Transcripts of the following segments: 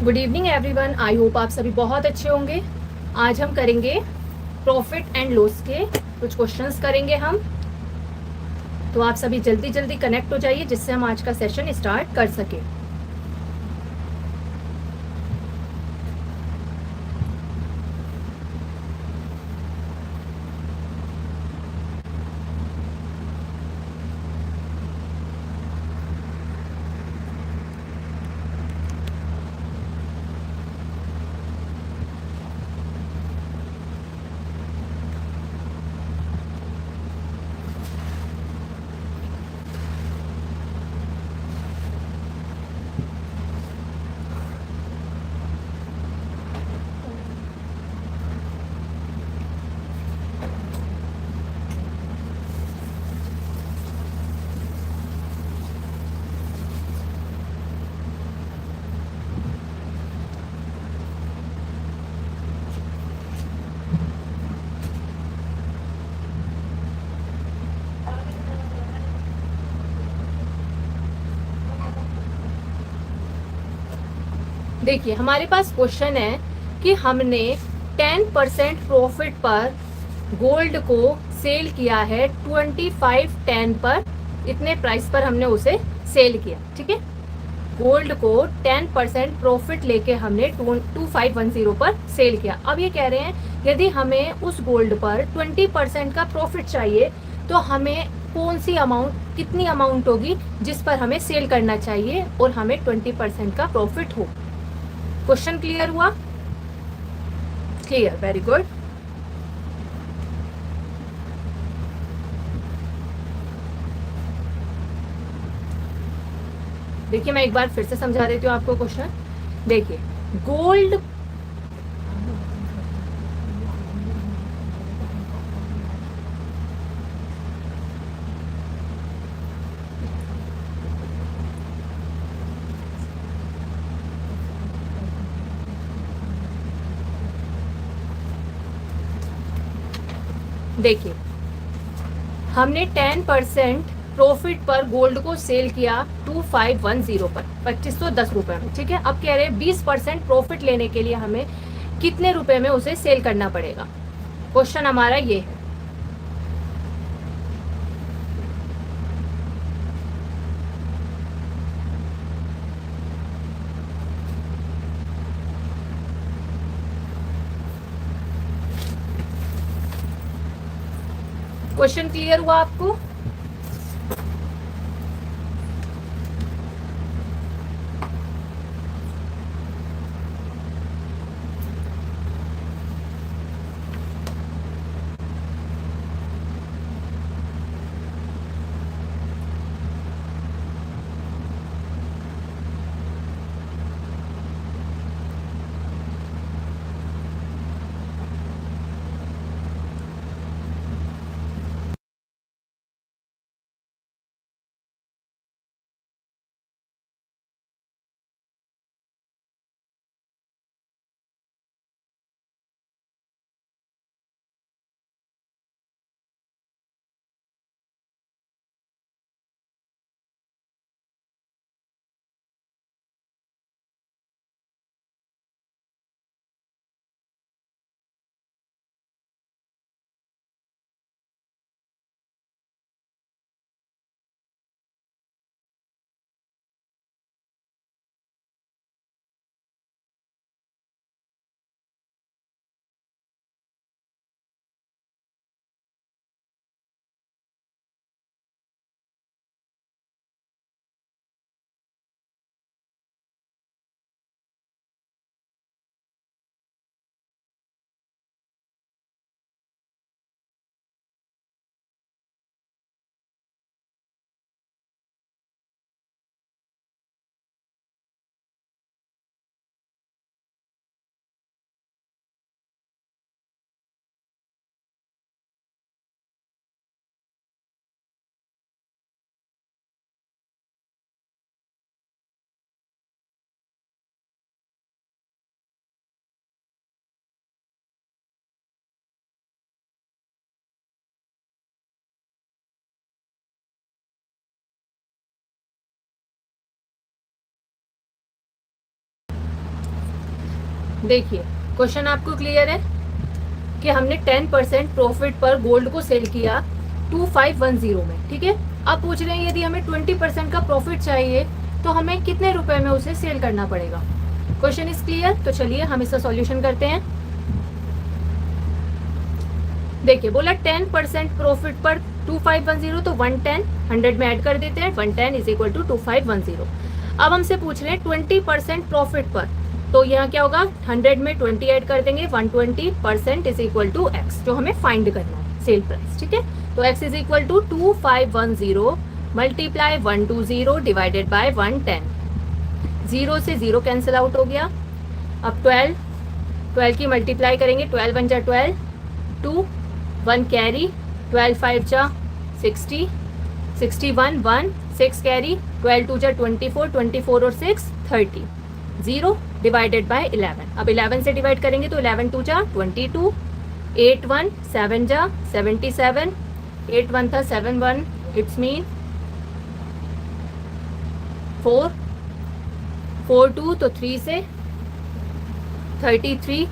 Good evening everyone. I hope आप सभी बहुत अच्छे होंगे। आज हम करेंगे प्रॉफिट एंड लॉस के कुछ क्वेश्चंस करेंगे हम। तो आप सभी जल्दी जल्दी कनेक्ट हो जाइए जिससे हम आज का सेशन स्टार्ट कर सकें। देखिए हमारे पास क्वेश्चन है कि हमने 10% प्रॉफिट पर गोल्ड को सेल किया है 2510 पर। इतने प्राइस पर हमने उसे सेल किया, ठीक है। गोल्ड को 10% प्रॉफिट लेके हमने 2510 पर सेल किया। अब ये कह रहे हैं यदि हमें उस गोल्ड पर 20% का प्रॉफिट चाहिए तो हमें कौन सी अमाउंट, कितनी अमाउंट होगी जिस पर हमें सेल करना चाहिए और हमें 20% का प्रॉफिट हो। क्वेश्चन क्लियर हुआ? Clear, very good. देखिए मैं एक बार फिर से समझा देती हूँ आपको क्वेश्चन। देखिए गोल्ड देखिए हमने 10% प्रॉफिट पर गोल्ड को सेल किया 2510 पर 2510 रुपए में, ठीक है। अब कह रहे हैं 20% प्रॉफिट लेने के लिए हमें कितने रुपए में उसे सेल करना पड़ेगा। क्वेश्चन हमारा ये है। क्वेश्चन क्लियर हुआ आपको? देखिए क्वेश्चन आपको क्लियर है कि हमने 10% प्रॉफिट पर गोल्ड को सेल किया 2510 में, ठीक है। अब पूछ रहे हैं यदि हमें 20% का प्रॉफिट चाहिए तो हमें कितने रुपए में उसे सेल करना पड़ेगा। Question is clear. तो चलिए हम इसका सॉल्यूशन करते हैं। देखिए बोला 10% प्रॉफिट पर 2510, तो 110 100 में ऐड कर देते हैं, 110 इज इक्वल टू 2510। अब हमसे पूछ रहे हैं 20% प्रॉफिट पर, तो यहाँ क्या होगा 100 में 20 ऐड कर देंगे, 120% इज इक्वल टू एक्स, जो हमें फाइंड करना है सेल प्राइस, ठीक है। तो x is equal to 2510 multiply 120 divided by 110। 0 से 0 कैंसिल आउट हो गया। अब 12 की मल्टीप्लाई करेंगे, 12 1 जा 12, 2 1 कैरी, 12 5 जा 60, 61 1 6 कैरी, 12 2 जा 24, 24 और 6 30, 0 डिवाइडेड बाय 11। अब 11 से डिवाइड करेंगे तो 11 2 जा 22, 8 1 7 जा 77, 8 1 था 7 1, इट्स मीन 4 4 2 तो 3 से 33,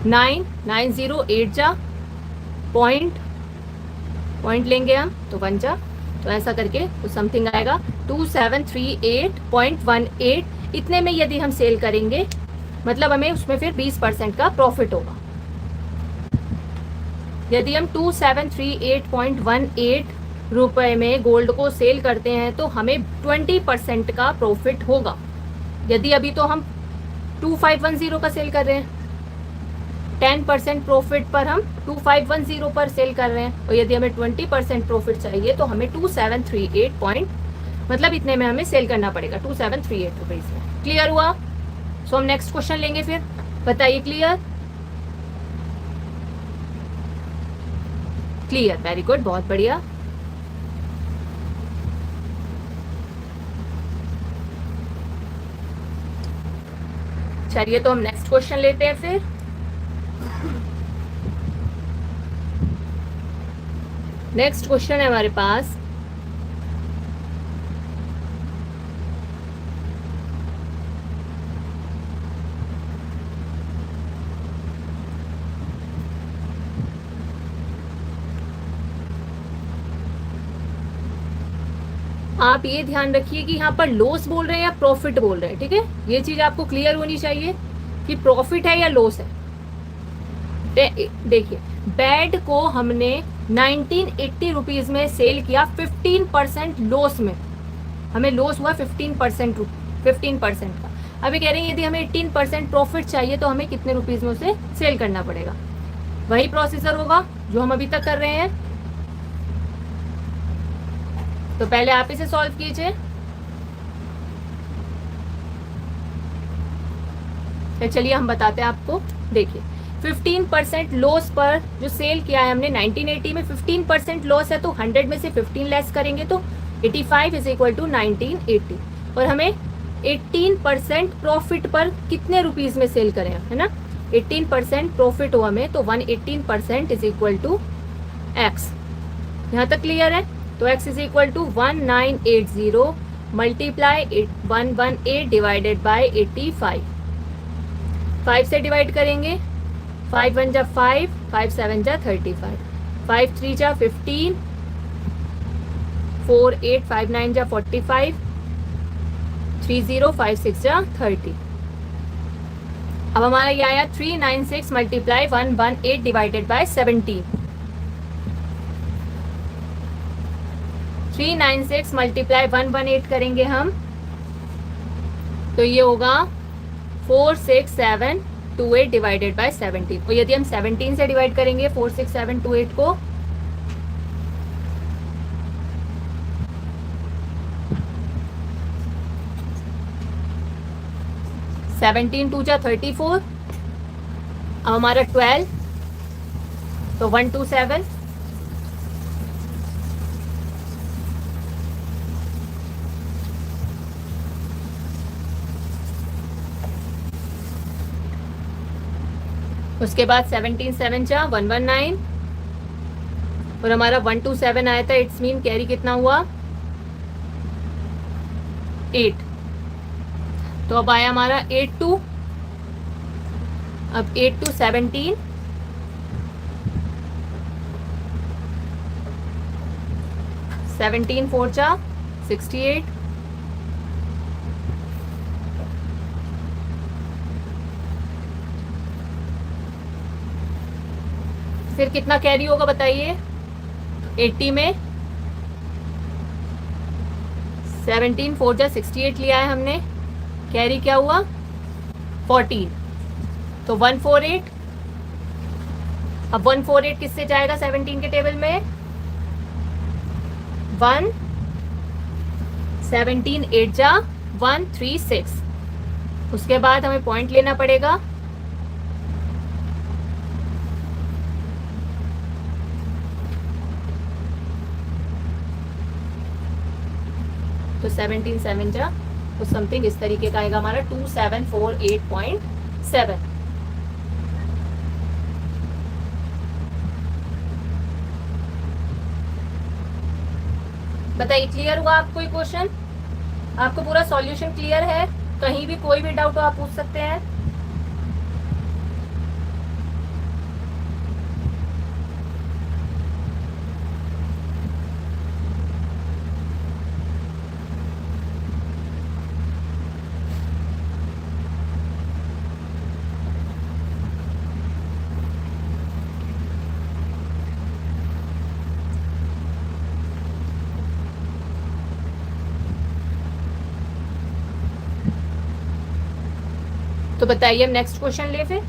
9 9 0 8 जा पॉइंट लेंगे हम तो 1 जा, तो ऐसा करके तो समथिंग आएगा 2738.18। इतने में यदि हम सेल करेंगे मतलब हमें उसमें फिर 20% का प्रॉफिट होगा। यदि हम 2738.18 रुपए में गोल्ड को सेल करते हैं तो हमें 20% का प्रॉफिट होगा। यदि अभी तो हम 2510 का सेल कर रहे हैं, 10% प्रॉफिट पर हम 2510 पर सेल कर रहे हैं, और यदि हमें 20% प्रॉफिट चाहिए तो हमें 2738 मतलब इतने में हमें सेल करना पड़ेगा, 2738 रुपीज में। क्लियर हुआ। सो हम नेक्स्ट क्वेश्चन लेंगे फिर, बताइए क्लियर। क्लियर, वेरी गुड, बहुत बढ़िया। चलिए तो हम नेक्स्ट क्वेश्चन लेते हैं फिर। नेक्स्ट क्वेश्चन है हमारे पास, आप ये ध्यान रखिए कि यहाँ पर लॉस बोल रहे हैं या प्रॉफिट बोल रहे हैं, ठीक है। ये चीज आपको क्लियर होनी चाहिए कि प्रॉफिट है या लॉस है। देखिए बेड को हमने 1980 रुपीज में सेल किया 15% लॉस में, हमें लॉस हुआ 15% का। अभी कह रहे हैं यदि हमें 18% प्रॉफिट चाहिए तो हमें कितने रुपीज में उसे सेल करना पड़ेगा। वही प्रोसीजर होगा जो हम अभी तक कर रहे हैं। तो पहले आप इसे सॉल्व कीजिए। चलिए हम बताते हैं आपको। देखिए 15% लॉस पर जो सेल किया है हमने 1980 में, 15% लॉस है तो 100 में से 15 लेस करेंगे तो 85 इज इक्वल टू 1980, और हमें 18% प्रॉफिट पर कितने रुपीज में सेल करें, है ना। 18% प्रॉफिट हुआ हमें तो 118% इज इक्वल टू एक्स। यहाँ तक क्लियर है। तो x is equal to 1980 multiply 118 divided by 85। 5 से डिवाइड करेंगे, 5 1 जा 5, 5 7 जा 35, 5 3 जा 15, 4 8 5 9 जा 45, 3 0 5 6 जा 30। अब हमारा ये आया 396 मल्टीप्लाई 118 डिवाइडेड बाय 17। 396 मल्टीप्लाई 118 करेंगे हम तो ये होगा 46728 डिवाइडेड बाय 17। और यदि हम 17 से डिवाइड करेंगे 46728 को, सेवनटीन 2 जा 34, अब हमारा 12 तो 127, उसके बाद 17 7 जा 119, और हमारा 127 आया था। इट्स मीन कैरी कितना हुआ 8। तो अब आया हमारा 82 अब 8 to 17, 17 4 जा 68, फिर कितना कैरी होगा बताइए 80 में, 17 4 जा 68 लिया है हमने, कैरी क्या हुआ 14, तो 148। अब 148 किससे जाएगा 17 के टेबल में, 1 17 8 जा 136, उसके बाद हमें पॉइंट लेना पड़ेगा, तो 17 7 जा तो समथिंग इस तरीके का आएगा हमारा 2748.7। बताइए क्लियर हुआ आपको ये क्वेश्चन, आपको पूरा सॉल्यूशन क्लियर है, कहीं भी कोई भी डाउट हो आप पूछ सकते हैं। तो बताइए हम नेक्स्ट क्वेश्चन ले फिर।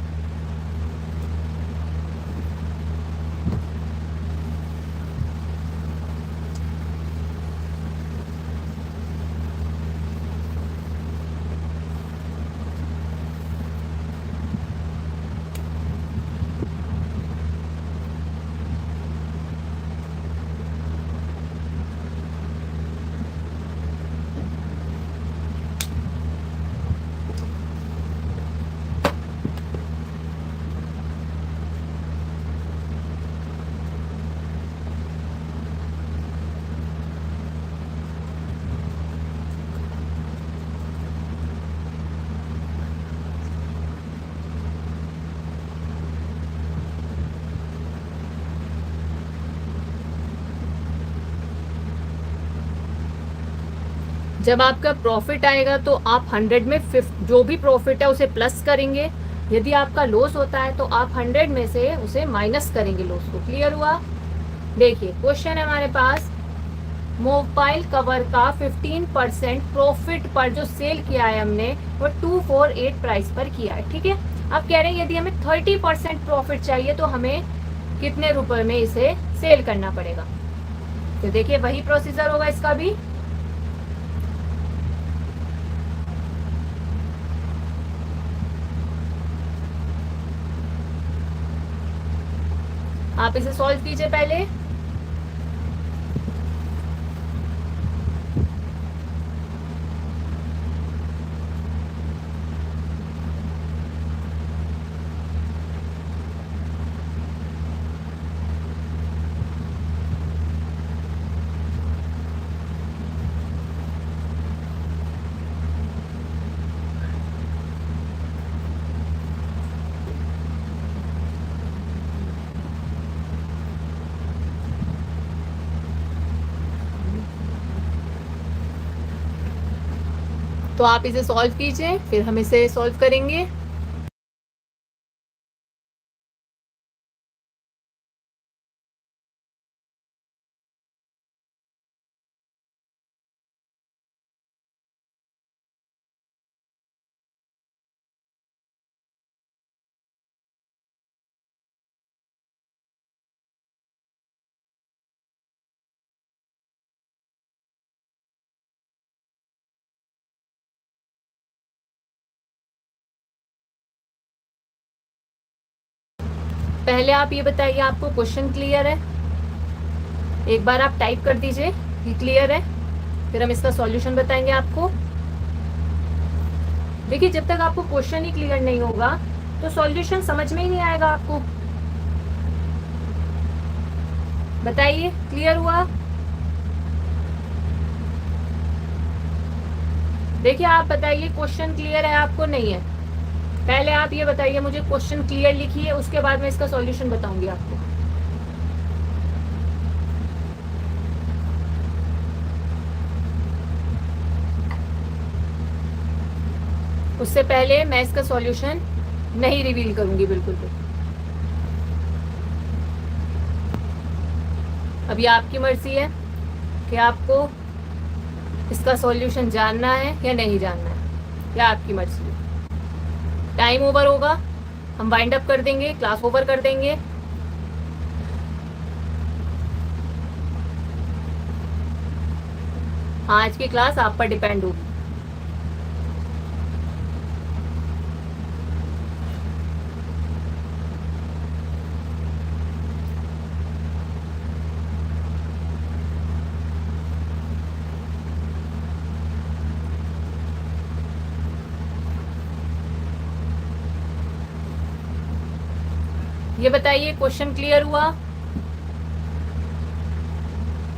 जब आपका प्रॉफिट आएगा तो आप 100 में जो भी प्रॉफिट है उसे प्लस करेंगे, यदि आपका लॉस होता है तो आप 100 में से उसे माइनस करेंगे लॉस को। क्लियर हुआ। देखिए क्वेश्चन है हमारे पास, मोबाइल कवर का 15% प्रॉफिट पर जो सेल किया है हमने वो 248 प्राइस पर किया है। ठीक है, अब कह रहे हैं यदि हमें 30% प्रॉफिट चाहिए तो हमें कितने रुपए में इसे सेल करना पड़ेगा। तो देखिए वही प्रोसीजर होगा इसका भी। आप इसे सॉल्व कीजिए पहले। तो आप इसे सॉल्व कीजिए, फिर हम इसे सॉल्व करेंगे। पहले आप ये बताइए आपको क्वेश्चन क्लियर है, एक बार आप टाइप कर दीजिए कि क्लियर है, फिर हम इसका सॉल्यूशन बताएंगे आपको। देखिए जब तक आपको क्वेश्चन ही क्लियर नहीं होगा तो सॉल्यूशन समझ में ही नहीं आएगा आपको। बताइए क्लियर हुआ। देखिए आप बताइए क्वेश्चन क्लियर है आपको नहीं है। पहले आप ये बताइए मुझे, क्वेश्चन क्लियर लिखिए, उसके बाद मैं इसका सॉल्यूशन बताऊंगी आपको। उससे पहले मैं इसका सॉल्यूशन नहीं रिवील करूंगी बिल्कुल भी। अभी आपकी मर्जी है कि आपको इसका सॉल्यूशन जानना है या नहीं जानना है, या आपकी मर्जी है। टाइम ओवर होगा, हम वाइंड अप कर देंगे, क्लास ओवर कर देंगे। आज की क्लास आप पर डिपेंड होगी। ये बताइए, क्वेश्चन क्लियर हुआ?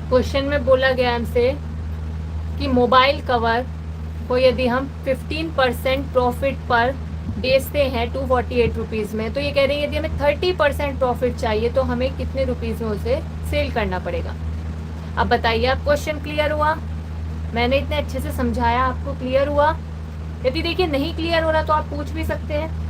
क्वेश्चन में बोला गया हमसे कि मोबाइल कवर को यदि हम 15% प्रॉफिट पर बेचते हैं 248 रुपीज़ में, तो ये कह रहे हैं यदि हमें 30% प्रॉफिट चाहिए तो हमें कितने रुपीज़ में उसे सेल करना पड़ेगा। अब बताइए, आप क्वेश्चन क्लियर हुआ? मैंने इतने अच्छे से समझाया, आपको क्लियर हुआ? यदि देखिए नहीं क्लियर हो रहा तो आप पूछ भी सकते हैं।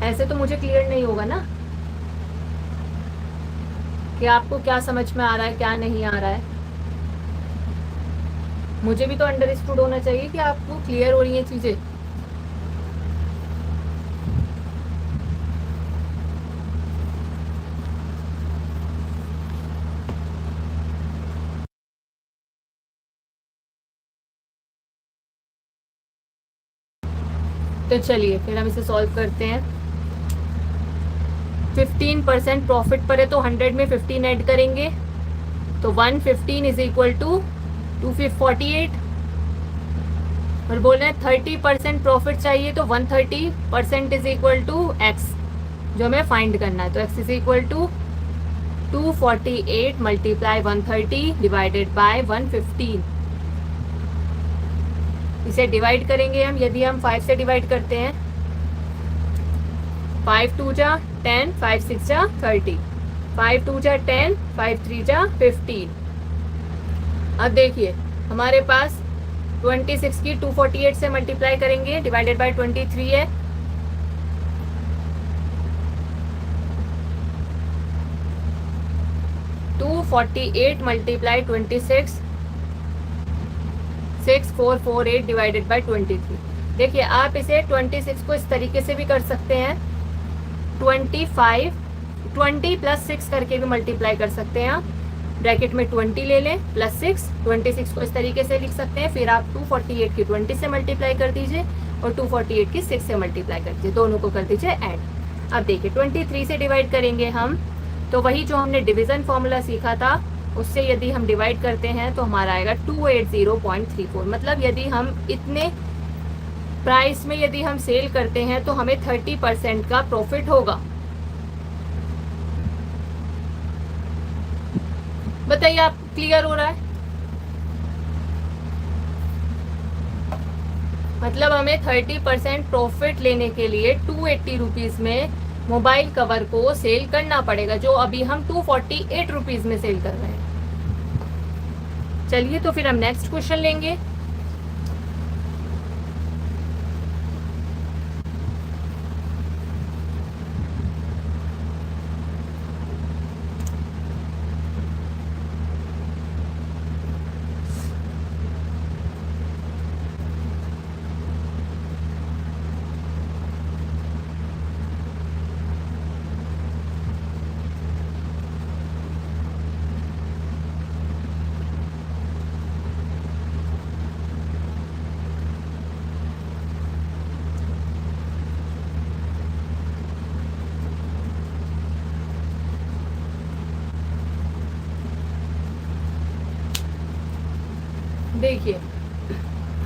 ऐसे तो मुझे क्लियर नहीं होगा ना कि आपको क्या समझ में आ रहा है क्या नहीं आ रहा है। मुझे भी तो अंडरस्टूड होना चाहिए कि आपको क्लियर हो रही हैं चीजें। तो चलिए फिर हम इसे सॉल्व करते हैं। 15% प्रॉफिट पर है तो 100 में 15 ऐड करेंगे तो 115 इज इक्वल टू 248। और बोल रहे हैं 30% प्रॉफिट चाहिए तो 130% इज इक्वल टू एक्स, जो हमें फाइंड करना है। तो x is equal to 248 multiply 130 divided by 115। इसे डिवाइड करेंगे हम, यदि हम 5 से डिवाइड करते हैं, 5 2 जा 10, 5 6 जा 30, 5 2 जा 10, 5 3 जा 15। अब देखिए हमारे पास 26 की 248 से मल्टीप्लाई करेंगे, डिवाइडेड बाय 23 है। Two 48 multiply 26, 6448 divided by 23। देखिए आप इसे 26 को इस तरीके से भी कर सकते हैं, 20 प्लस 6 करके भी मल्टीप्लाई कर सकते हैं आप। ब्रैकेट में 20 ले लें प्लस 6, 26 को इस तरीके से लिख सकते हैं। फिर आप 248 की 20 से मल्टीप्लाई कर दीजिए और 248 की 6 से मल्टीप्लाई कर दीजिए, दोनों को कर दीजिए ऐड। अब देखिए 23 से डिवाइड करेंगे हम, तो वही जो हमने डिवीजन फॉर्मूला सीखा था उससे यदि हम डिवाइड करते हैं तो हमारा आएगा 280.34। मतलब यदि हम इतने प्राइस में यदि हम सेल करते हैं तो हमें 30% का प्रॉफिट होगा। बताइए, आप क्लियर हो रहा है? मतलब हमें 30% प्रॉफिट लेने के लिए 280 रुपीज में मोबाइल कवर को सेल करना पड़ेगा, जो अभी हम 248 रुपीज में सेल कर रहे हैं। चलिए तो फिर हम नेक्स्ट क्वेश्चन लेंगे। देखिए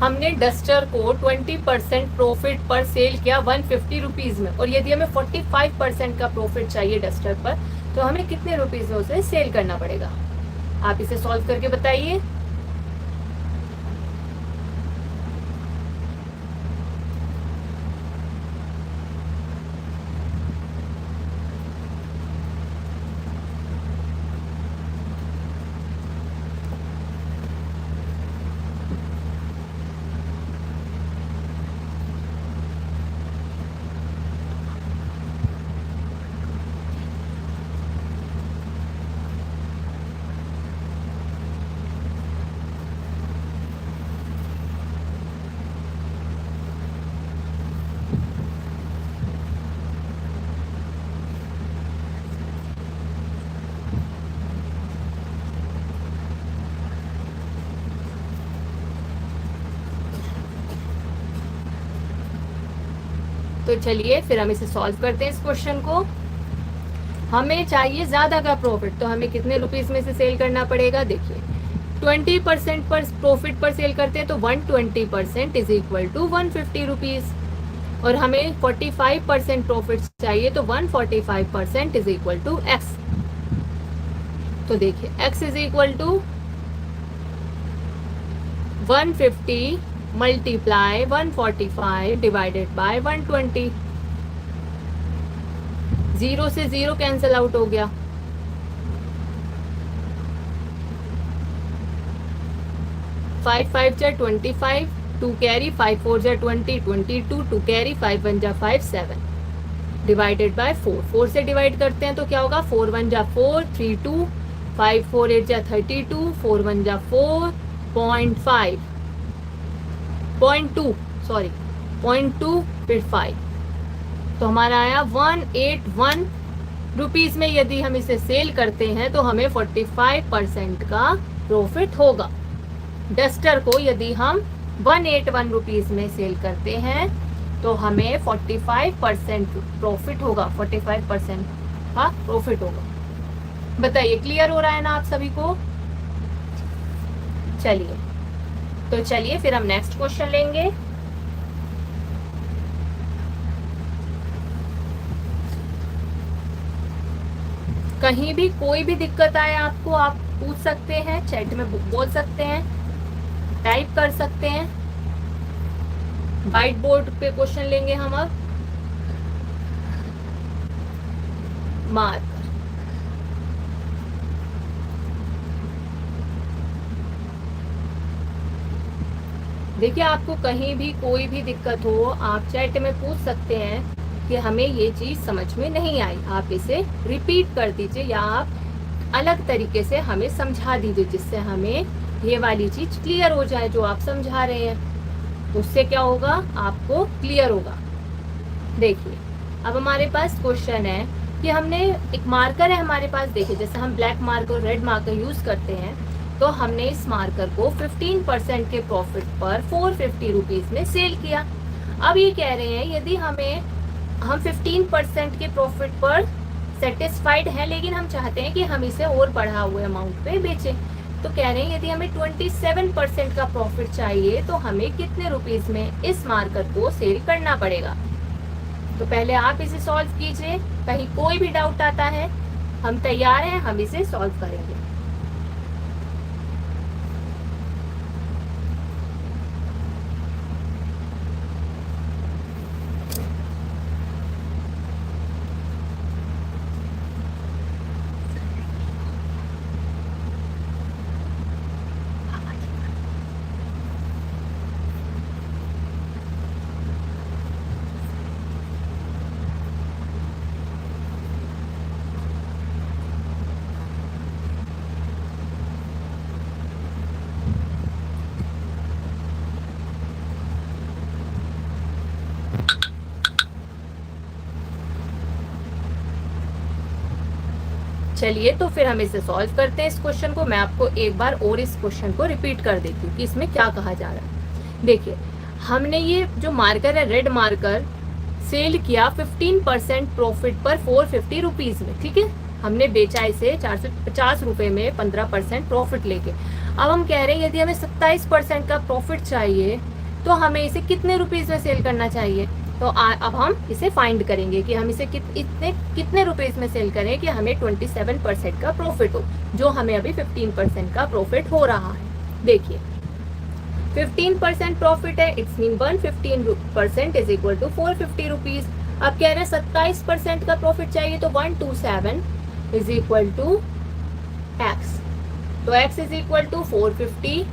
हमने डस्टर को 20% प्रॉफिट पर सेल किया 150 रुपीज में, और यदि हमें 45% का प्रॉफिट चाहिए डस्टर पर तो हमें कितने रुपीज में उसे सेल करना पड़ेगा? आप इसे सॉल्व करके बताइए। तो चलिए फिर हम इसे सॉल्व करते हैं इस क्वेश्चन को। हमें चाहिए ज्यादा का प्रॉफिट, तो हमें कितने रुपीस में से सेल करना पड़ेगा। देखिए 20% पर प्रॉफिट पर सेल करते हैं तो 120% इज इक्वल टू 150 रुपीज, और हमें 45% प्रॉफिट चाहिए तो 145% इज इक्वल टू एक्स। तो देखिए x is equal to 150 multiply 145 divided by 120। Zero से जीरो कैंसिल आउट हो गया, 5 5 जा 25, 2 कैरी 5 4 जा 20, 22, 2 कैरी 5 1 जा 5 7 डिवाइडेड बाय 4। 4 से डिवाइड करते हैं तो क्या होगा, 4 1 जा 4, 3 2, 5 4 8 जा 32, 4 1 जा 4, 0.5 0.2 सॉरी 0.2 फिर 5, तो हमारा आया 181 रुपीज में। यदि हम इसे सेल करते हैं तो हमें 45% का प्रॉफिट होगा। डस्टर को यदि हम 181 रुपीज में सेल करते हैं तो हमें 45% प्रॉफिट होगा, 45% का प्रॉफिट होगा। बताइए क्लियर हो रहा है ना आप सभी को। चलिए तो चलिए फिर हम नेक्स्ट क्वेश्चन लेंगे। कहीं भी कोई भी दिक्कत आए आपको, आप पूछ सकते हैं, चैट में बोल सकते हैं, टाइप कर सकते हैं। व्हाइट बोर्ड पे क्वेश्चन लेंगे हम अब। मार्क देखिए, आपको कहीं भी कोई भी दिक्कत हो आप चैट में पूछ सकते हैं कि हमें ये चीज समझ में नहीं आई, आप इसे रिपीट कर दीजिए या आप अलग तरीके से हमें समझा दीजिए, जिससे हमें ये वाली चीज क्लियर हो जाए जो आप समझा रहे हैं। उससे क्या होगा, आपको क्लियर होगा। देखिए अब हमारे पास क्वेश्चन है कि हमने एक मार्कर है हमारे पास। देखिए जैसे हम black marker red marker use करते हैं, तो हमने इस मार्कर को 15% के प्रॉफिट पर 450 रुपीज में सेल किया। अब ये कह रहे हैं यदि हम 15% के प्रॉफिट पर सेटिस्फाइड हैं, लेकिन हम चाहते हैं कि हम इसे और बढ़ा हुए अमाउंट पे बेचें, तो कह रहे हैं यदि हमें 27% का प्रॉफिट चाहिए तो हमें कितने रुपीज में इस मार्कर को सेल करना पड़ेगा। तो पहले आप इसे सॉल्व कीजिए, कहीं कोई भी डाउट आता है हम तैयार हैं, हम इसे सॉल्व करेंगे। चलिए तो फिर हम इसे सॉल्व करते हैं इस क्वेश्चन को। मैं आपको एक बार और इस क्वेश्चन को रिपीट कर देती हूँ कि इसमें क्या कहा जा रहा है। देखिए हमने ये जो मार्कर है रेड मार्कर सेल किया 15% प्रॉफिट पर 450 रुपीज में, ठीक है। हमने बेचा इसे 450 रुपए में 15% प्रॉफिट लेके। अब हम कह रहे हैं यदि हमें 27% का प्रॉफिट चाहिए तो हमें इसे कितने रुपीज में सेल करना चाहिए। तो अब हम इसे फाइंड करेंगे कि हम इसे कितने रुपीज में सेल करें कि हमें 27% का प्रॉफिट हो, जो हमें अभी 15% का प्रॉफिट हो रहा है। देखिए 15% प्रॉफिट है, it's mean 115% is equal to 450 rupees. अब कह रहे हैं 27% का प्रॉफिट चाहिए, तो 127 इज इक्वल टू एक्स। तो x is equal to 450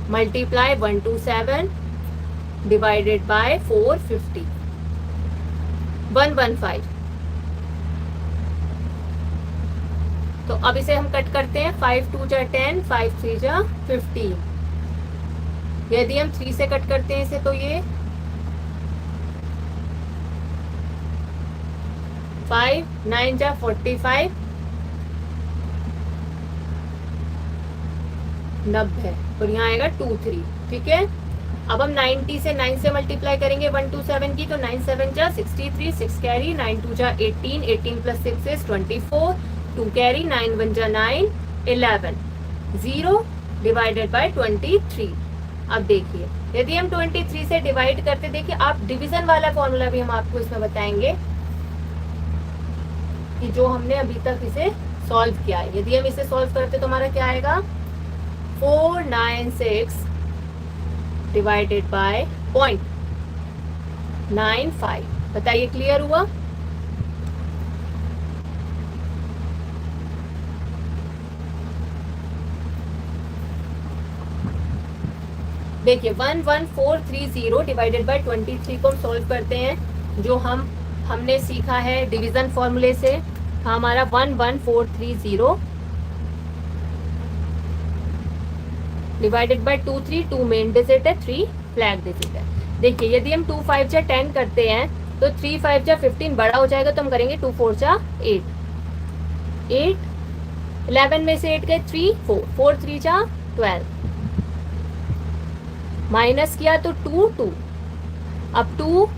multiply 127 divided by 450, 115। तो अब इसे हम कट करते हैं, 5 2 जा 10, 5 3 जा 15। यदि हम 3 से कट करते हैं इसे, तो ये 5 9 जा 45, 90 और यहाँ आएगा 2 3। ठीक है, अब हम 90 से 9 से मल्टीप्लाई करेंगे 127 की, तो 9 7 जा 63, 6 कैरी, 9 2 जा 18, 18 प्लस 6 इज 24, 2 कैरी, 9 1 जा 9, 11, 0 डिवाइडेड बाय 23। अब देखिए यदि हम 23 से डिवाइड करते, देखिए आप डिवीजन वाला फॉर्मूला भी हम आपको इसमें बताएंगे कि जो हमने अभी तक इसे सॉल्व किया है। यदि हम इसे सॉल्व करते तो हमारा क्या आएगा, 496 डिवाइडेड बाय 0.95। बताइए क्लियर हुआ? देखिए 11430 डिवाइडेड बाय 23 को हम सॉल्व करते हैं, जो हमने सीखा है डिवीजन फॉर्मूले से। हमारा 11430 डिवाइडेड बाय 2 3, 2 मेन डिजिट है, 3 फ्लैग डिजिट है। देखिए यदि हम 2 5 जा 10 करते हैं, तो 3 5 जा 15 बड़ा हो जाएगा, तो हम करेंगे 2 4 जा 8, 11 में से 8 गए 3 4, 4 3 जा 12, माइनस किया तो 2 2, अब 2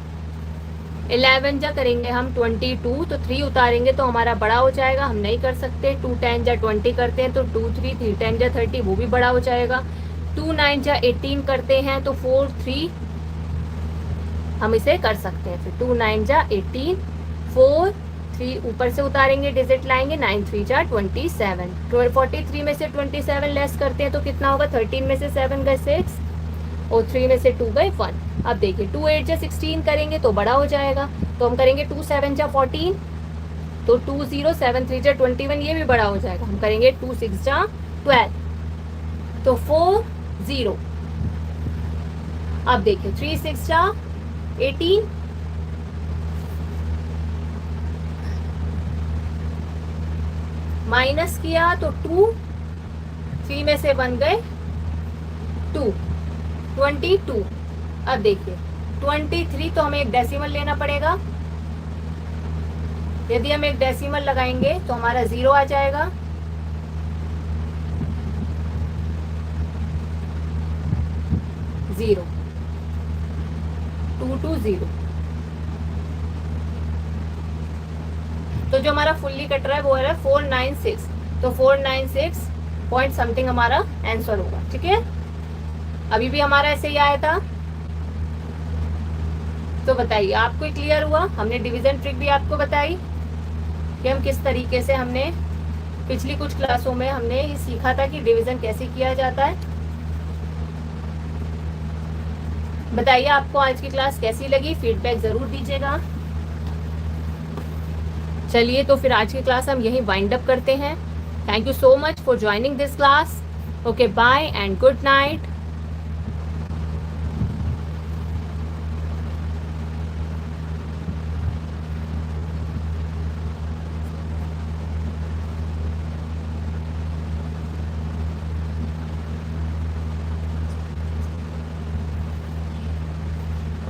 11 जा करेंगे हम 22, तो 3 उतारेंगे तो हमारा बड़ा हो जाएगा, हम नहीं कर सकते। 2 10 जा 20 करते हैं, तो 2 3, 3 10 जा 30, वो भी बड़ा हो जाएगा। 2 9 जा 18 करते हैं, तो 4 3 हम इसे कर सकते हैं। फिर 2 9 जा 18, 4 3 ऊपर से उतारेंगे, डिजिट लाएंगे, 9 3 जा 27। 43 में से 27 लेस करते हैं तो कितना होगा, 13 में से 7 गए 6 और 3 में से 2 गए 1। अब देखिए 2 8 जा 16 करेंगे तो बड़ा हो जाएगा, तो हम करेंगे 2 7 जा 14, तो 2 0 7 3 जा 21, ये भी बड़ा हो जाएगा। हम करेंगे 2 6 जा 12, तो 4 0। अब देखिए 3 6 जा 18, माइनस किया तो 2, 3 में से 1 गए 2, 22। अब देखिए 23, तो हमें एक डेसिमल लेना पड़ेगा। यदि हम एक डेसिमल लगाएंगे तो हमारा 0 आ जाएगा, जीरो 2 2 0। तो जो हमारा फुल्ली कट रहा है वो है 496, तो 496 पॉइंट समथिंग हमारा आंसर होगा। ठीक है, अभी भी हमारा ऐसे ही आया था। तो बताइए आपको क्लियर हुआ? हमने डिवीजन ट्रिक भी आपको बताई कि हम किस तरीके से, हमने पिछली कुछ क्लासों में हमने ये सीखा था कि डिवीजन कैसे किया जाता है। बताइए आपको आज की क्लास कैसी लगी, फीडबैक जरूर दीजिएगा। चलिए तो फिर आज की क्लास हम यहीं वाइंड अप करते हैं। Thank you so much for joining this class. Okay, bye and good night.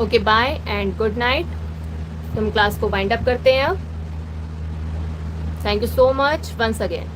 Okay, bye and good night. तो हम क्लास को वाइंड अप करते हैं अब। Thank you so much once again.